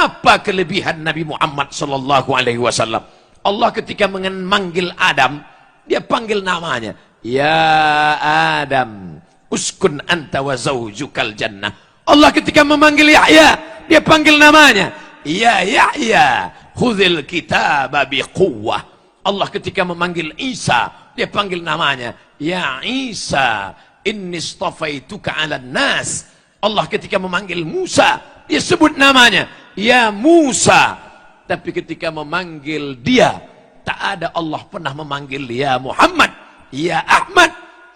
Apa kelebihan Nabi Muhammad sallallahu alaihi wasallam? Allah ketika memanggil Adam, dia panggil namanya. Ya Adam, uskun anta wa zawjukal jannah. Allah ketika memanggil Yahya, dia panggil namanya. Ya Yahya, khudhil kitaba biquwwah. Allah ketika memanggil Isa, dia panggil namanya. Ya Isa, inni istafaituka 'alan nas. Allah ketika memanggil Musa, dia sebut namanya. Ya Musa. Tapi ketika memanggil dia, tak ada Allah pernah memanggil ya Muhammad, ya Ahmad.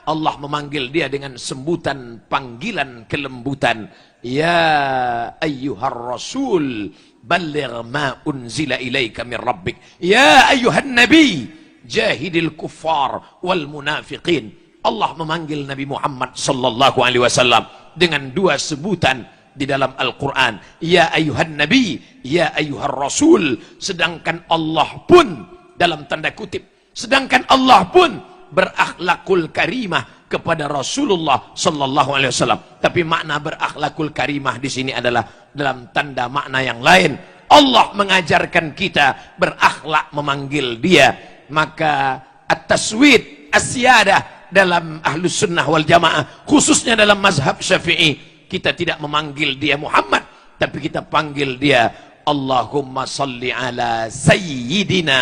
Allah memanggil dia dengan sebutan panggilan kelembutan. Ya ayyuhar rasul, balligh ma unzila ilaika min rabbik. Ya ayyuhan nabi, jahidil kuffar wal munafiqin. Allah memanggil Nabi Muhammad sallallahu alaihi wasallam dengan dua sebutan di dalam Al-Quran. Ya ayyuhan nabi, ya ayyuhar rasul. Sedangkan Allah pun, dalam tanda kutip, sedangkan Allah pun berakhlakul karimah kepada Rasulullah sallallahu alaihi wasallam. Tapi makna berakhlakul karimah di sini adalah dalam tanda makna yang lain. Allah mengajarkan kita berakhlak memanggil dia. Maka at-taswid, as-siyadah dalam ahlus sunnah wal jamaah, khususnya dalam mazhab Syafi'i, kita tidak memanggil dia Muhammad, tapi kita panggil dia Allahumma salli ala Sayyidina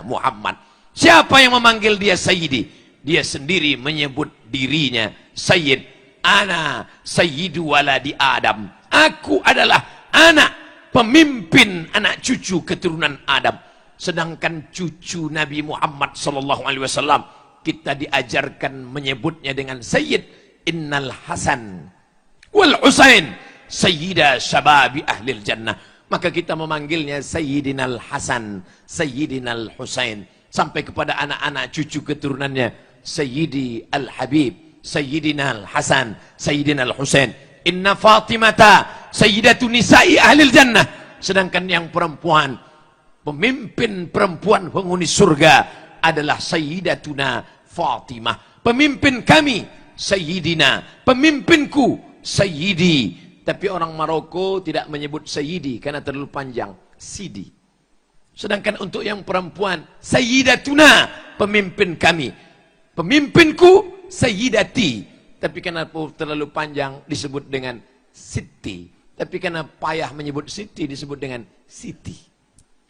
Muhammad. Siapa yang memanggil dia Sayyidi? Dia sendiri menyebut dirinya Sayyid. Ana Sayyidu waladi Adam. Aku adalah anak pemimpin anak cucu keturunan Adam. Sedangkan cucu Nabi Muhammad sallallahu alaihi wasallam, kita diajarkan menyebutnya dengan Sayyid. Innal Hasan wal Husain sayyida syababi ahlil jannah. Maka kita memanggilnya Sayyidinal Hasan, Sayyidinal Husain, sampai kepada anak-anak cucu keturunannya Sayyidi Al-Habib, Sayyidinal Hasan, Sayyidinal Husain. Inna Fatimata sayyidatu nisa'i ahlil jannah. Sedangkan yang perempuan, pemimpin perempuan penghuni surga adalah Sayyidatuna Fatimah. Pemimpin kami Sayyidina, pemimpinku Sayyidi. Tapi orang Maroko tidak menyebut Sayyidi karena terlalu panjang, Sidi. Sedangkan untuk yang perempuan, Sayyidatuna, pemimpin kami. Pemimpinku Sayyidati. Tapi karena terlalu panjang disebut dengan Siti. Tapi karena payah menyebut Siti disebut dengan Siti.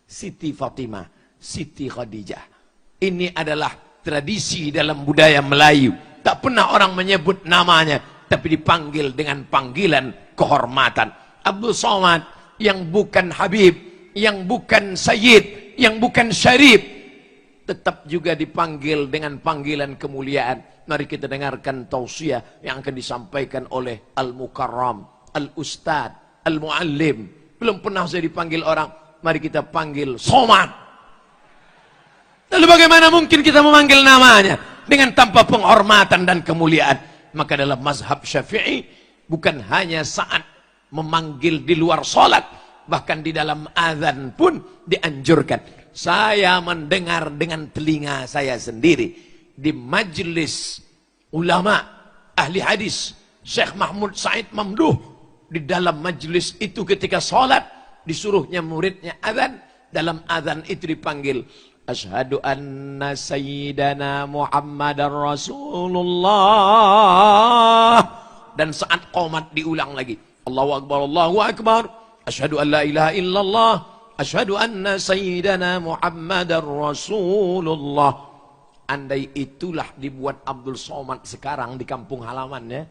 Siti Fatimah, Siti Khadijah. Ini adalah tradisi dalam budaya Melayu. Tak pernah orang menyebut namanya, tapi dipanggil dengan panggilan kehormatan. Abdul Somad, yang bukan Habib, yang bukan Sayyid, yang bukan Syarif, tetap juga dipanggil dengan panggilan kemuliaan. Mari kita dengarkan tausiah yang akan disampaikan oleh Al-Mukarram, Al-Ustad, Al-Muallim. Belum pernah saya dipanggil orang, mari kita panggil Somad. Lalu bagaimana mungkin kita memanggil namanya dengan tanpa penghormatan dan kemuliaan? Maka dalam mazhab Syafi'i, bukan hanya saat memanggil di luar sholat, bahkan di dalam azan pun dianjurkan. Saya mendengar dengan telinga saya sendiri di majelis ulama ahli hadis Syekh Mahmud Said Mamduh. Di dalam majelis itu ketika sholat, disuruhnya muridnya azan. Dalam azan itu dipanggil, Asyhadu anna sayyidana Muhammadar Rasulullah. Dan saat qomat diulang lagi, Allahu Akbar, Allahu Akbar. Asyhadu an la ilaha illallah. Asyhadu anna sayyidana Muhammadar Rasulullah. Andai itulah dibuat Abdul Somad sekarang di kampung halamannya,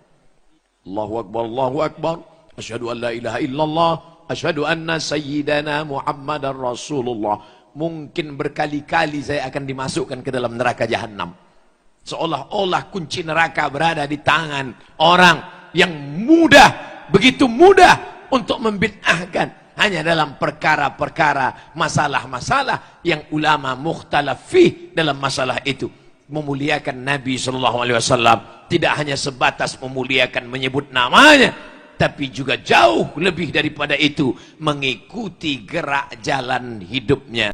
Allahu Akbar, Allahu Akbar. Asyhadu an la ilaha illallah. Asyhadu anna sayyidana Muhammadar Rasulullah. Mungkin berkali-kali saya akan dimasukkan ke dalam neraka jahanam. Seolah-olah kunci neraka berada di tangan orang yang mudah, begitu mudah untuk membid'ahkan hanya dalam perkara-perkara, masalah-masalah yang ulama mukhtalaf fih dalam masalah itu. Memuliakan Nabi SAW tidak hanya sebatas memuliakan menyebut namanya, tapi juga jauh lebih daripada itu mengikuti gerak jalan hidupnya.